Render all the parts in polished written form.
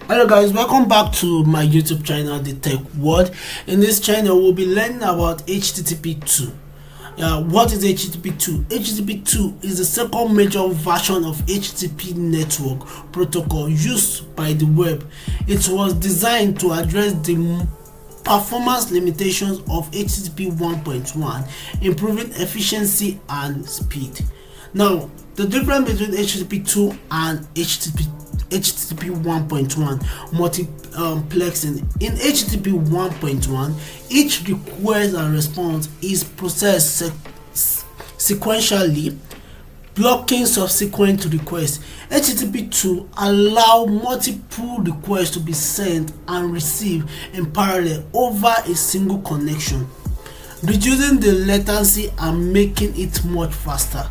Hello guys, welcome back to my YouTube channel, The Tech World. In this channel we'll be learning about HTTP2. What is HTTP2? HTTP2 is the second major version of HTTP network protocol used by the web. It was designed to address the performance limitations of HTTP 1.1, improving efficiency and speed. Now, the difference between HTTP 2 and HTTP 1.1 multiplexing. In HTTP 1.1, each request and response is processed sequentially, blocking subsequent requests. HTTP 2 allow multiple requests to be sent and received in parallel over a single connection, reducing the latency and making it much faster.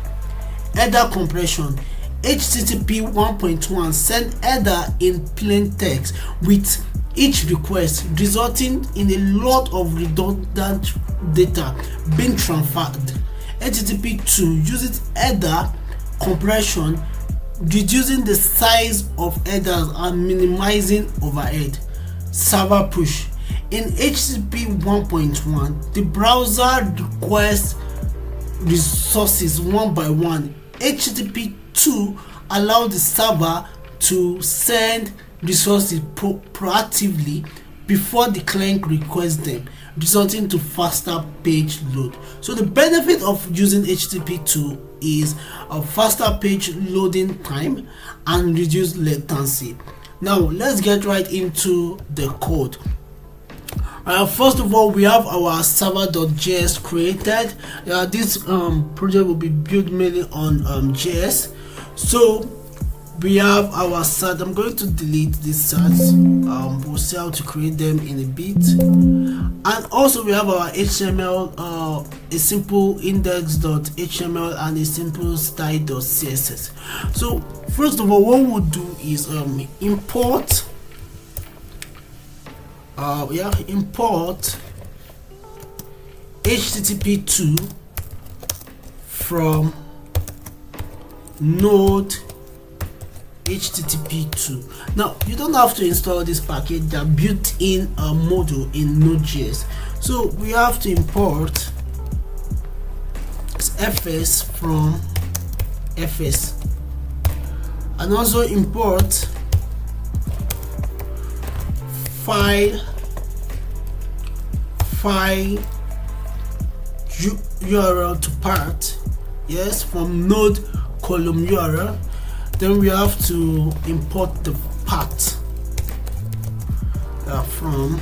Header compression. HTTP 1.1 send header in plain text with each request, resulting in a lot of redundant data being transferred. HTTP 2 uses header compression, reducing the size of headers and minimizing overhead. Server push. In HTTP 1.1, the browser requests resources one by one. HTTP 2 allows the server to send resources proactively before the client requests them, resulting to faster page load. So the benefit of using HTTP 2 is a faster page loading time and reduced latency. Now let's get right into the code. First of all, we have our server.js created. This project will be built mainly on JS. So we have our site. I'm going to delete these sites. We'll see how to create them in a bit. And also we have our HTML, a simple index.html and a simple style.css. So first of all, what we'll do is import HTTP 2 from Node HTTP 2. Now you don't have to install this package, they're built in a module in Node.js. So we have to import fs from fs and also import file URL to part, yes, from node column URL. Then we have to import the path from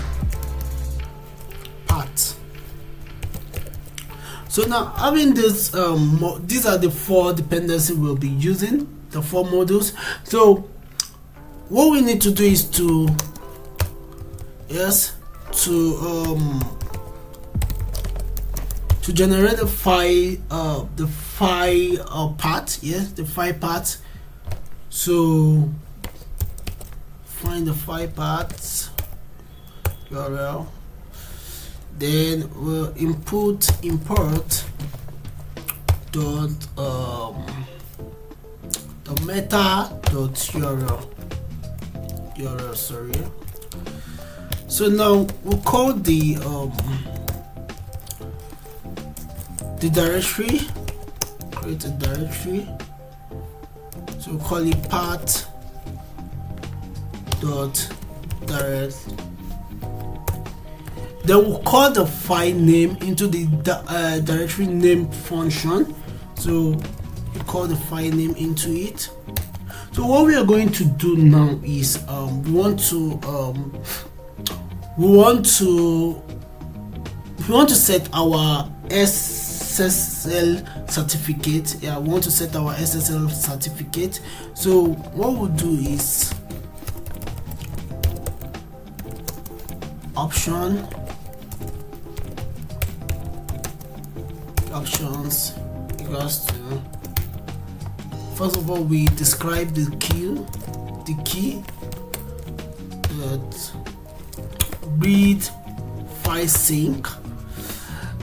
path. So now having this, these are the four dependencies we'll be using, the four modules. So what we need to do is to generate the file, path, yes, the file path. So find the file path URL, then we'll import dot the meta dot URL, sorry. So now we'll call the directory, create a directory. So we'll call it path dot direct. Then we'll call the file name into the directory name function. So we call the file name into it. So what we are going to do now is we want to set our SSL certificate. We want to set our SSL certificate. So what we'll do is options equals to, first of all we describe the key that read file sync.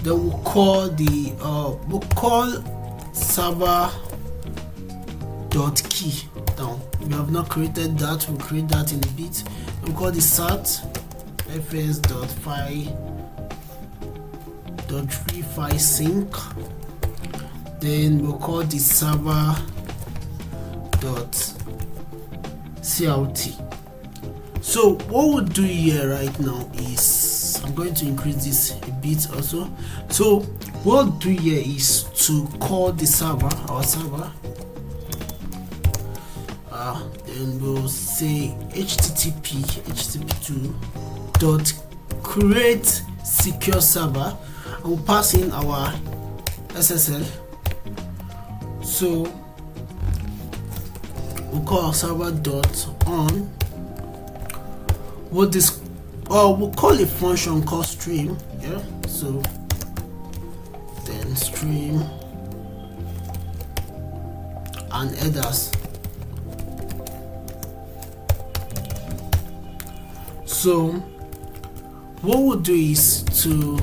Then we'll call the server dot key. Now We have not created that. We'll create that in a bit. We'll call the sat fs.file sync. Then we'll call the server.clt. So what we'll do here right now is I'm going to increase this a bit also. So what we'll do here is to call the server, our server. Then we'll say http2 dot create secure server, and we'll pass in our SSL. So we'll call our server dot on. We'll call a function called stream. Yeah, so then stream and headers. So what we'll do is to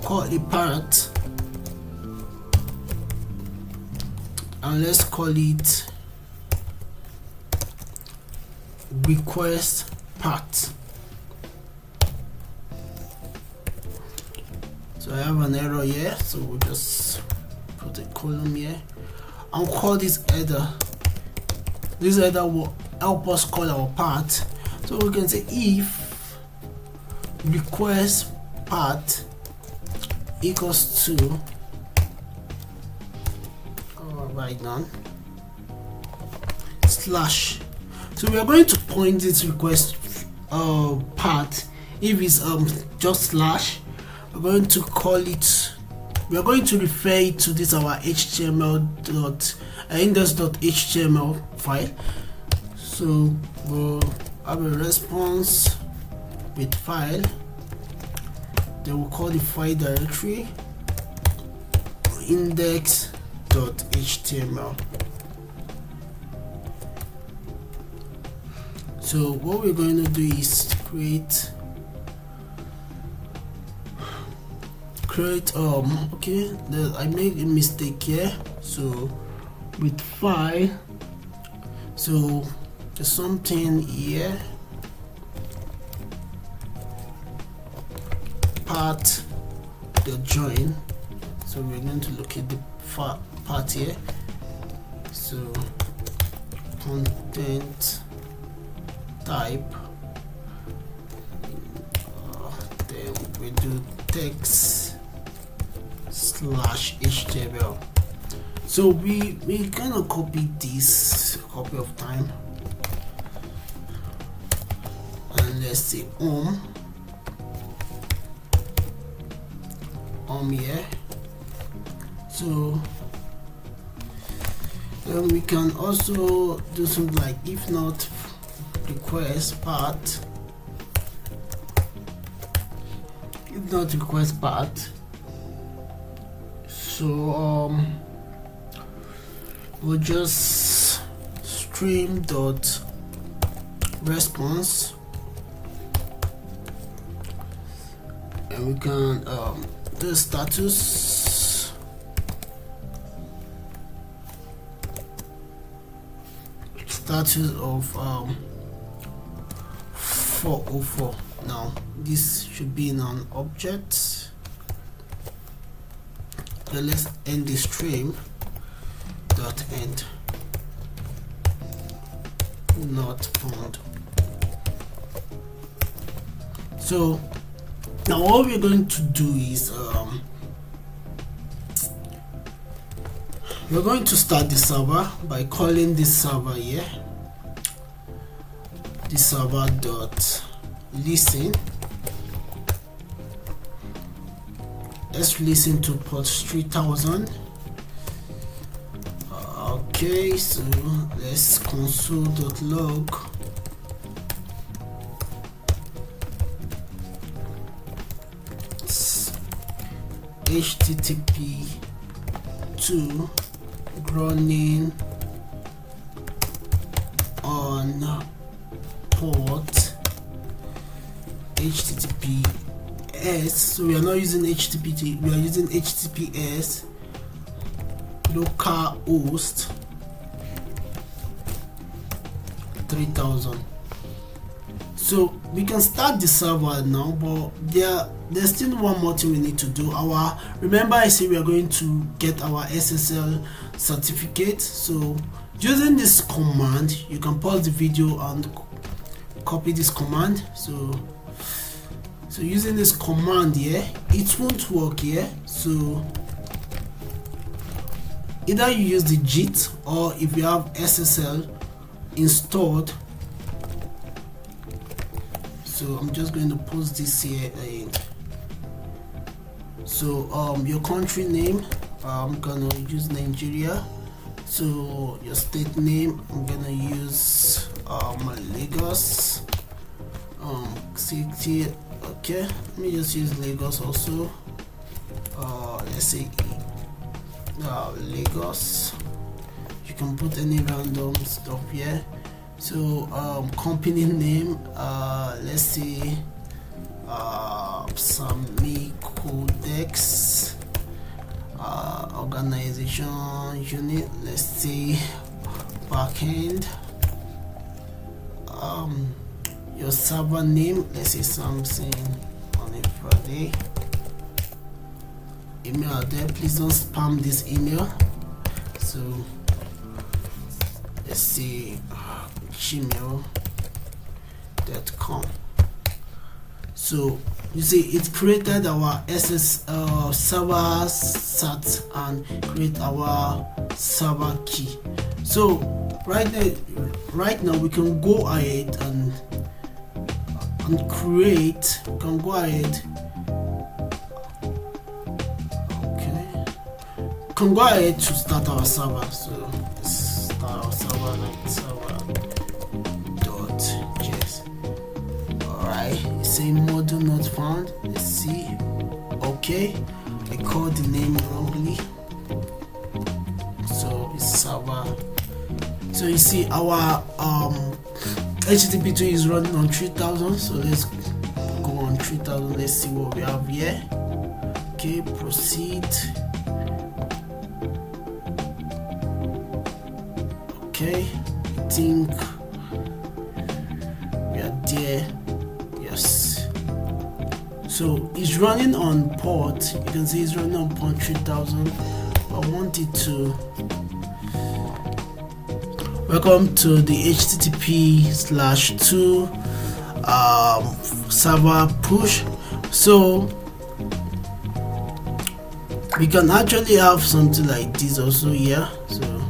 call a parent, and let's call it request path. So I have an error here, so we'll just put a column here and call this header. This header will help us call our path. So we can say if request path equals to right now slash. So we are going to point this request path. If it's just slash, we're going to call it, we are going to refer it to this our index.html file. So we'll have a response with file, then we'll call the file directory index.html. So what we're going to do is create okay, I made a mistake here. So with file, so there's something here, part the join. So we're going to look at the part here. So content type, then we do text slash HTML. So we kind of copy this a couple of times, and let's say home here. So then we can also do something like if not request path, if not request path. So we'll just stream dot response, and we can do status of 404. Now this should be in an object. Then let's end the stream dot end not found. So now what we're going to do is we're going to start the server by calling this server here, the server dot listen. Let's listen to port 3000. Okay, so let's console.log http2 running on port https. So we are not using http, we are using https localhost 3000. So we can start the server now, but there's still one more thing we need to do. Remember I said we are going to get our SSL certificate. So using this command, you can pause the video and copy this command. So using this command here, it won't work here. So either you use the JIT, or if you have SSL installed. So I'm just going to post this here. So your country name, I'm gonna use Nigeria. So your state name, I'm gonna use Lagos. City, okay, let me just use Lagos also. Let's say Lagos. You can put any random stuff here. So company name, let's say Sami Codex. Organization unit, let's say backend. Your server name, let's say something on a Friday. Email address, please don't spam this email. So let's say gmail.com. So you see it created our SSL server sat and create our server key. So right now we can go ahead and create. We can go ahead. Okay. We can go ahead to start our server. So let's start our server like server.js. Alright, it's saying module not found. Let's see. Okay, I called the name wrongly. So it's server. So you see our HTTP 2 is running on 3000. So let's go on 3000. Let's see what we have here. Okay, proceed. Okay, I think we are there. Yes. So it's running on port. You can see it's running on port 3000. I want it to. Welcome to the HTTP/2 server push. So we can actually have something like this also here. So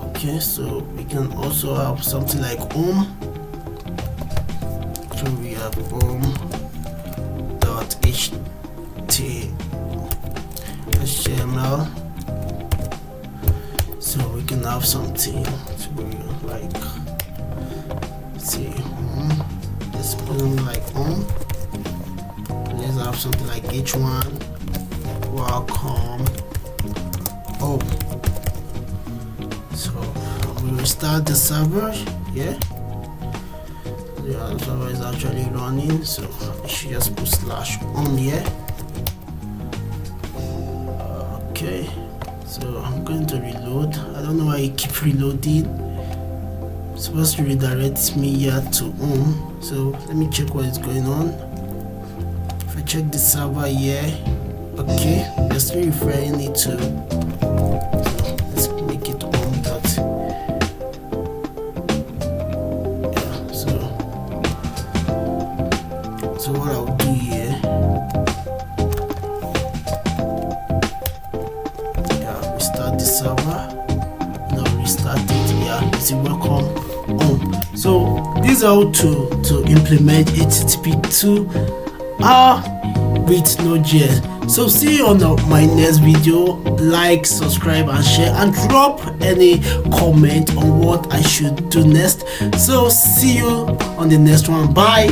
okay, so we can also have something like home. So we have home.html. So we can have something to be like, say home. Let's put them like home. Let's have something like h1 welcome home. So we will start the server. Yeah, the server is actually running, so I should just put /home here. Okay. So I'm going to reload. I don't know why it keeps reloading. It's supposed to redirect me here to home. So let me check what is going on. If I check the server here, okay, we're still referring it to. Let's make it home dot. Yeah. So what I'll do here. The server, now restart it. Yeah, it's a welcome home. So this is how to implement HTTP2 with Node.js. So see you on my next video. Like, subscribe and share, and drop any comment on what I should do next. So see you on the next one. Bye.